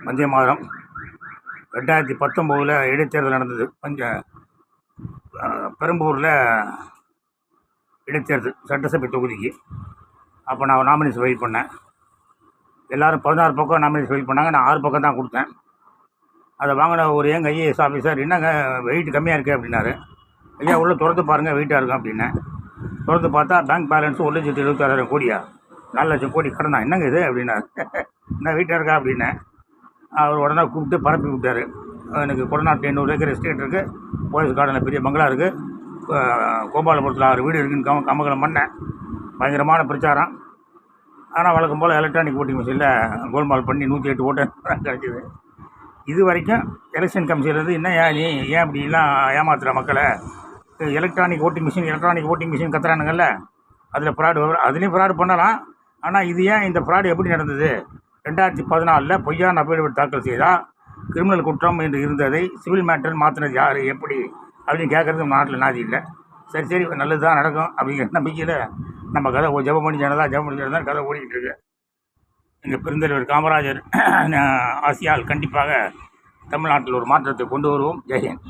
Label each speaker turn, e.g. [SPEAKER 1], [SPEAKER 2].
[SPEAKER 1] வந்தே மாதரம் 2019 இடைத்தேர்தல் நடந்தது. பெரம்பூரில் இடைத்தேர்தல் சட்டசபை தொகுதிக்கு. அப்போ நான் நாமினேஷன் ஃபைல் பண்ணேன். எல்லோரும் 16 பக்கம் நாமினேஷன் ஃபைல் பண்ணாங்க. நான் 6 பக்கம் தான் கொடுத்தேன். அதை வாங்கின ஒரு எங்கள் ஐஏஎஸ் ஆஃபீஸர், என்னங்க வெயிட் கம்மியாக இருக்குது அப்படின்னாரு. ஐயா உள்ளே திறந்து பாருங்கள், வெயிட்டாக இருக்கும் அப்படின்னேன். திறந்து பார்த்தா பேங்க் பேலன்ஸு 1,76,000 கோடியா, 4 லட்சம் கோடி கடன் தான். என்னங்க இது அப்படின்னாரு. என்ன வெயிட்டாக இருக்கா அப்படின்னேன். அவர் உடனே கூப்பிட்டு பரப்பி விட்டார். எனக்கு கொடநாட்டில் 800 ஏக்கர் எஸ்டேட் இருக்குது, போலீஸ் கார்டனில் பெரிய பங்களா இருக்குது, கோபாலபுரத்தில் 6 வீடு இருக்குன்னு கமகலம் பண்ணேன். பயங்கரமான பிரச்சாரம். ஆனால் வழக்கம் போல் எலக்ட்ரானிக் ஓட்டிங் மிஷினில் கோல்மால் பண்ணி 108 ஓட்டு கிடச்சிது. இது வரைக்கும் எலெக்ஷன் கமிஷன்லேருந்து என்ன நீ ஏன் இப்படிலாம் ஏமாத்துகிற மக்களை, எலக்ட்ரானிக் ஓட்டிங் மிஷின் கத்துறானுங்கல்ல, அதில் ஃப்ராடு வரும், அதுலேயும் ஃப்ராடு பண்ணலாம். ஆனால் இது ஏன் இந்த ஃப்ராடு எப்படி நடந்தது? 2014 பொய்யான அஃபிடவிட் தாக்கல் செய்தால் கிரிமினல் குற்றம் என்று இருந்ததை சிவில் மேட்டர் மாற்றினது யார், எப்படி அப்படின்னு கேட்குறது நாட்டில் நாதி இல்லை. சரி நல்லது தான் நடக்கும் அப்படிங்கிற நம்பிக்கையில் நம்ம கதை ஜெபம் பண்ணி தான் கதை ஓடிக்கிட்டு இருக்கு. எங்கள் பெருந்தலைவர் காமராஜர் ஆசியால் கண்டிப்பாக தமிழ்நாட்டில் ஒரு மாற்றத்தை கொண்டு வருவோம். ஜெயஹிந்த்.